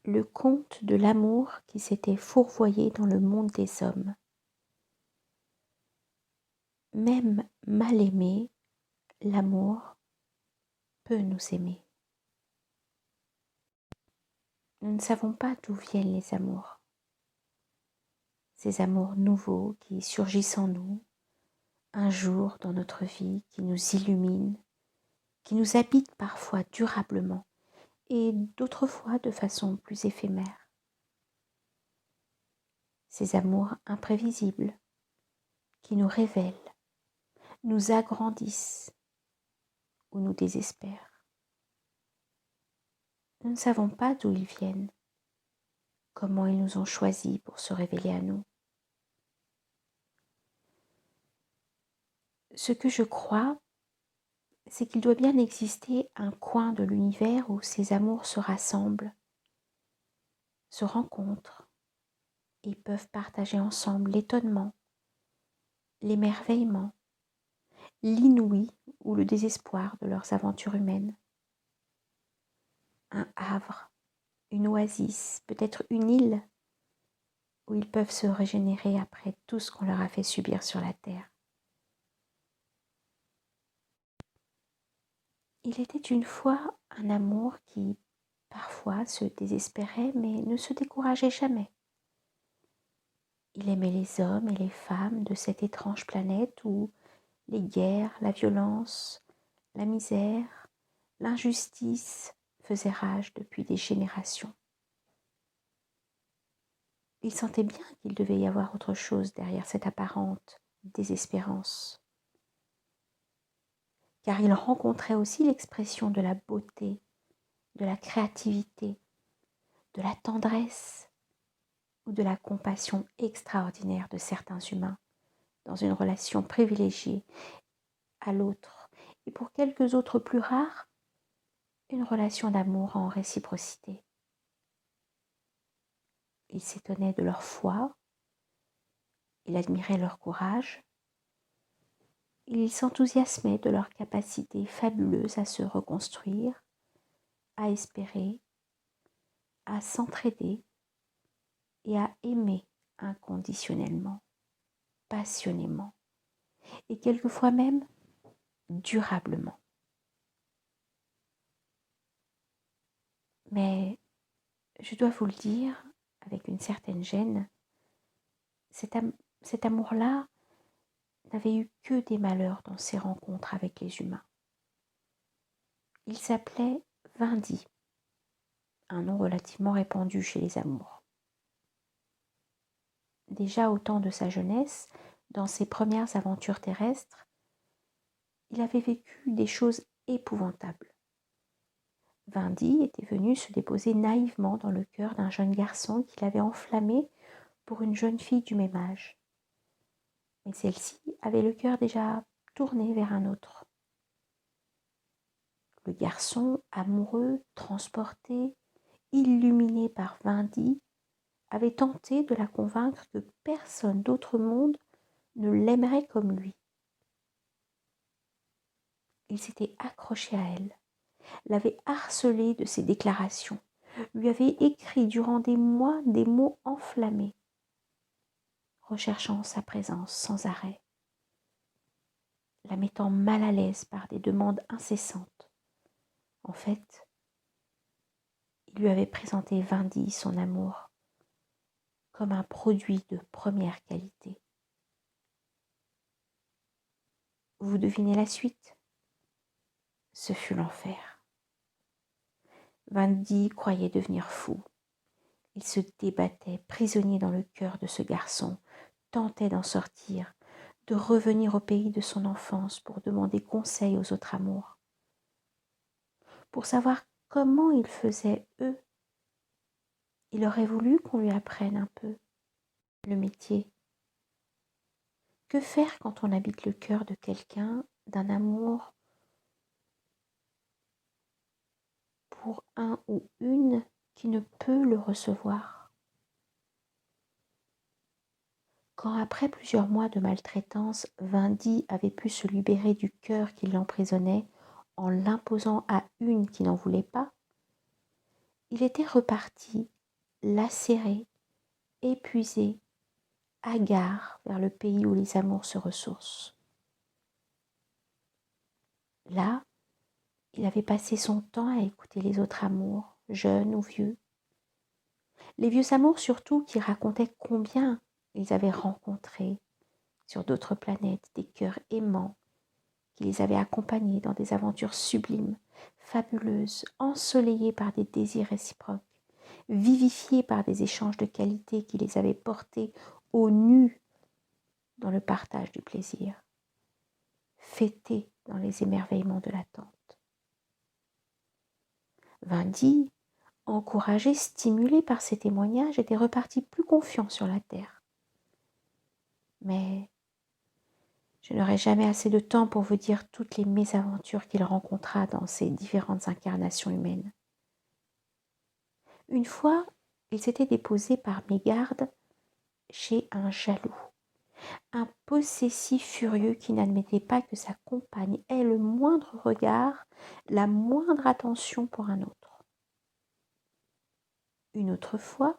le conte de l'amour qui s'était fourvoyé dans le monde des hommes. Même mal aimé, l'amour peut nous aimer. Nous ne savons pas d'où viennent les amours. Ces amours nouveaux qui surgissent en nous, un jour dans notre vie, qui nous illuminent, qui nous habitent parfois durablement et d'autres fois de façon plus éphémère. Ces amours imprévisibles qui nous révèlent, nous agrandissent ou nous désespèrent. Nous ne savons pas d'où ils viennent, comment ils nous ont choisis pour se révéler à nous. Ce que je crois, c'est qu'il doit bien exister un coin de l'univers où ces amours se rassemblent, se rencontrent et peuvent partager ensemble l'étonnement, l'émerveillement, l'inouï ou le désespoir de leurs aventures humaines. Un havre, une oasis, peut-être une île où ils peuvent se régénérer après tout ce qu'on leur a fait subir sur la terre. Il était une fois un amour qui, parfois, se désespérait, mais ne se décourageait jamais. Il aimait les hommes et les femmes de cette étrange planète où les guerres, la violence, la misère, l'injustice faisaient rage depuis des générations. Il sentait bien qu'il devait y avoir autre chose derrière cette apparente désespérance, car il rencontrait aussi l'expression de la beauté, de la créativité, de la tendresse ou de la compassion extraordinaire de certains humains dans une relation privilégiée à l'autre et pour quelques autres plus rares, une relation d'amour en réciprocité. Il s'étonnait de leur foi, il admirait leur courage, il s'enthousiasmait de leur capacité fabuleuse à se reconstruire, à espérer, à s'entraider et à aimer inconditionnellement, passionnément et quelquefois même durablement. Mais je dois vous le dire avec une certaine gêne, cet amour-là n'avait eu que des malheurs dans ses rencontres avec les humains. Il s'appelait Vindy, un nom relativement répandu chez les amours. Déjà au temps de sa jeunesse, dans ses premières aventures terrestres, il avait vécu des choses épouvantables. Vindy était venu se déposer naïvement dans le cœur d'un jeune garçon qu'il avait enflammé pour une jeune fille du même âge. Mais celle-ci avait le cœur déjà tourné vers un autre. Le garçon, amoureux, transporté, illuminé par Vindy, avait tenté de la convaincre que personne d'autre monde ne l'aimerait comme lui. Il s'était accroché à elle, l'avait harcelée de ses déclarations, lui avait écrit durant des mois des mots enflammés, recherchant sa présence sans arrêt, la mettant mal à l'aise par des demandes incessantes. En fait, il lui avait présenté Vindy son amour comme un produit de première qualité. Vous devinez la suite? Ce fut l'enfer. Vindy croyait devenir fou. Il se débattait, prisonnier dans le cœur de ce garçon, tentait d'en sortir, de revenir au pays de son enfance pour demander conseil aux autres amours, pour savoir comment ils faisaient eux. Il aurait voulu qu'on lui apprenne un peu le métier. Que faire quand on habite le cœur de quelqu'un, d'un amour pour un ou une qui ne peut le recevoir? Quand après plusieurs mois de maltraitance, Vindy avait pu se libérer du cœur qui l'emprisonnait en l'imposant à une qui n'en voulait pas, il était reparti lacérée, épuisée, hagard vers le pays où les amours se ressourcent. Là, il avait passé son temps à écouter les autres amours, jeunes ou vieux. Les vieux amours surtout qui racontaient combien ils avaient rencontré sur d'autres planètes des cœurs aimants qui les avaient accompagnés dans des aventures sublimes, fabuleuses, ensoleillées par des désirs réciproques, vivifiées par des échanges de qualité qui les avaient portés au nu dans le partage du plaisir, fêtés dans les émerveillements de l'attente. Vindy, encouragé, stimulé par ces témoignages, était reparti plus confiant sur la terre. Mais je n'aurai jamais assez de temps pour vous dire toutes les mésaventures qu'il rencontra dans ces différentes incarnations humaines. Une fois, il s'était déposé par mégarde chez un jaloux, un possessif furieux qui n'admettait pas que sa compagne ait le moindre regard, la moindre attention pour un autre. Une autre fois,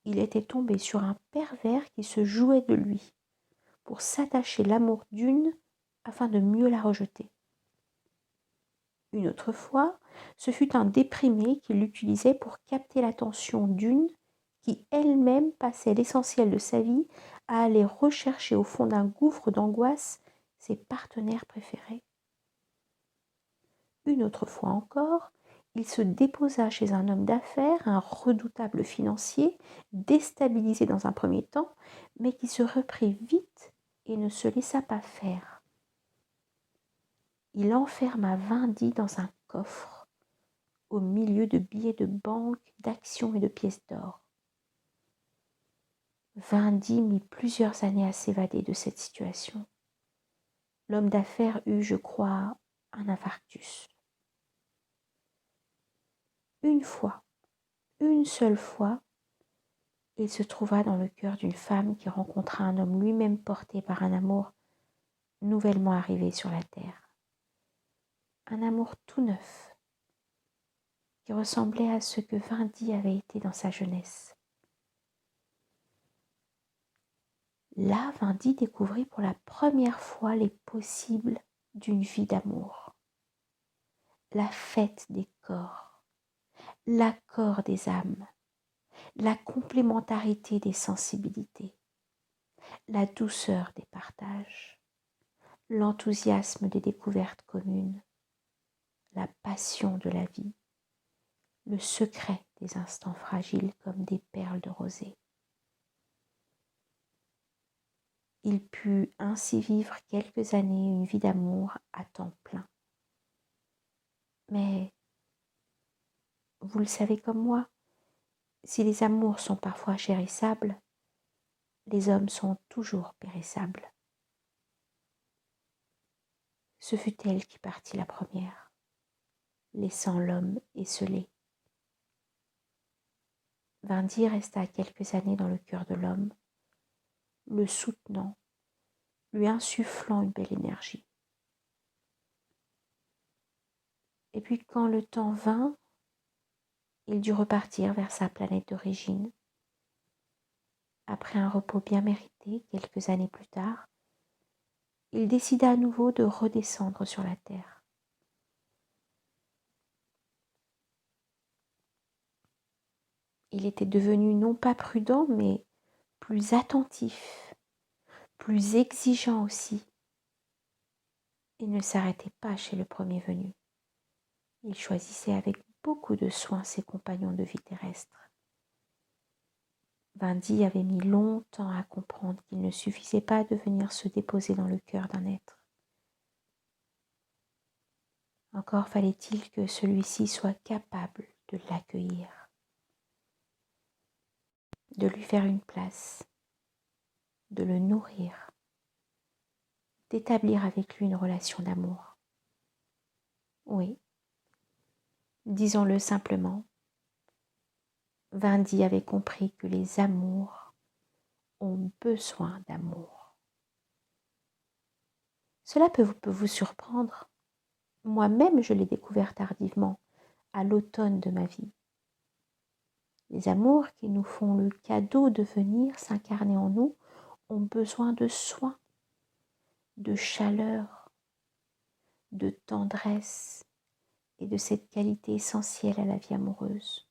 il était tombé sur un pervers qui se jouait de lui pour s'attacher l'amour d'une afin de mieux la rejeter. Une autre fois, ce fut un déprimé qui l'utilisait pour capter l'attention d'une qui elle-même passait l'essentiel de sa vie à aller rechercher au fond d'un gouffre d'angoisse ses partenaires préférés. Une autre fois encore, il se déposa chez un homme d'affaires, un redoutable financier, déstabilisé dans un premier temps, mais qui se reprit vite et ne se laissa pas faire. Il enferma Vindy dans un coffre, au milieu de billets de banque, d'actions et de pièces d'or. Vindy mit plusieurs années à s'évader de cette situation. L'homme d'affaires eut, je crois, un infarctus. Une fois, une seule fois, il se trouva dans le cœur d'une femme qui rencontra un homme lui-même porté par un amour nouvellement arrivé sur la terre. Un amour tout neuf, qui ressemblait à ce que Vindy avait été dans sa jeunesse. Là, Vindy découvrit pour la première fois les possibles d'une vie d'amour. La fête des corps, l'accord des âmes, la complémentarité des sensibilités, la douceur des partages, l'enthousiasme des découvertes communes, la passion de la vie, le secret des instants fragiles comme des perles de rosée. Il put ainsi vivre quelques années une vie d'amour à temps plein. Mais, vous le savez comme moi, si les amours sont parfois chérissables, les hommes sont toujours périssables. Ce fut elle qui partit la première, laissant l'homme esseulé. Vindy resta quelques années dans le cœur de l'homme, le soutenant, lui insufflant une belle énergie. Et puis quand le temps vint, il dut repartir vers sa planète d'origine. Après un repos bien mérité, quelques années plus tard, il décida à nouveau de redescendre sur la terre. Il était devenu non pas prudent, mais plus attentif, plus exigeant aussi. Il ne s'arrêtait pas chez le premier venu. Il choisissait avec beaucoup de soin ses compagnons de vie terrestre. Vindy avait mis longtemps à comprendre qu'il ne suffisait pas de venir se déposer dans le cœur d'un être. Encore fallait-il que celui-ci soit capable de l'accueillir, de lui faire une place, de le nourrir, d'établir avec lui une relation d'amour. Oui, disons-le simplement, Vindy avait compris que les amours ont besoin d'amour. Cela peut vous surprendre. Moi-même, je l'ai découvert tardivement, à l'automne de ma vie. Les amours qui nous font le cadeau de venir s'incarner en nous ont besoin de soins, de chaleur, de tendresse et de cette qualité essentielle à la vie amoureuse,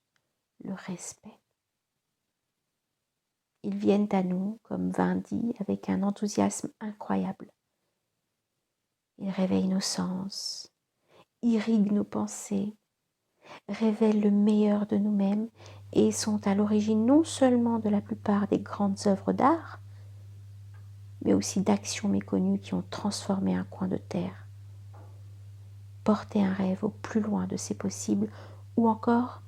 le respect. Ils viennent à nous, comme Vindy, avec un enthousiasme incroyable. Ils réveillent nos sens, irriguent nos pensées, révèlent le meilleur de nous-mêmes et sont à l'origine non seulement de la plupart des grandes œuvres d'art, mais aussi d'actions méconnues qui ont transformé un coin de terre, porté un rêve au plus loin de ses possibles ou encore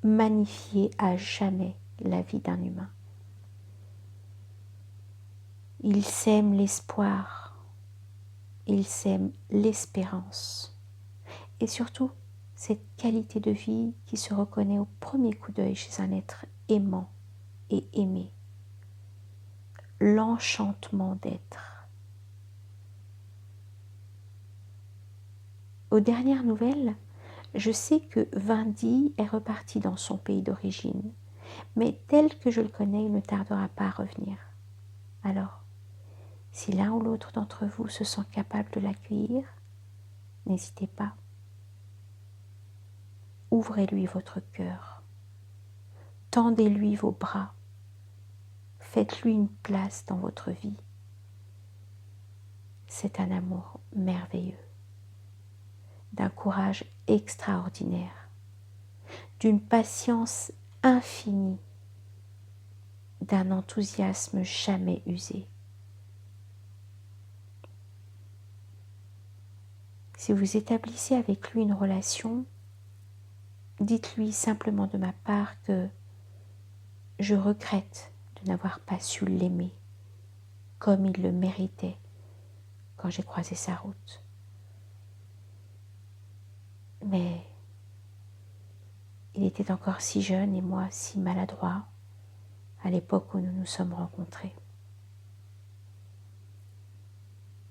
magnifié à jamais la vie d'un humain. Ils sèment l'espoir, ils sèment l'espérance et surtout cette qualité de vie qui se reconnaît au premier coup d'œil chez un être aimant et aimé. L'enchantement d'être. Aux dernières nouvelles, je sais que Vindy est reparti dans son pays d'origine, mais tel que je le connais, il ne tardera pas à revenir. Alors, si l'un ou l'autre d'entre vous se sent capable de l'accueillir, n'hésitez pas. Ouvrez-lui votre cœur, tendez-lui vos bras, faites-lui une place dans votre vie. C'est un amour merveilleux, d'un courage extraordinaire, d'une patience infinie, d'un enthousiasme jamais usé. Si vous établissez avec lui une relation, dites-lui simplement de ma part que je regrette de n'avoir pas su l'aimer comme il le méritait quand j'ai croisé sa route. Mais il était encore si jeune et moi si maladroit à l'époque où nous nous sommes rencontrés.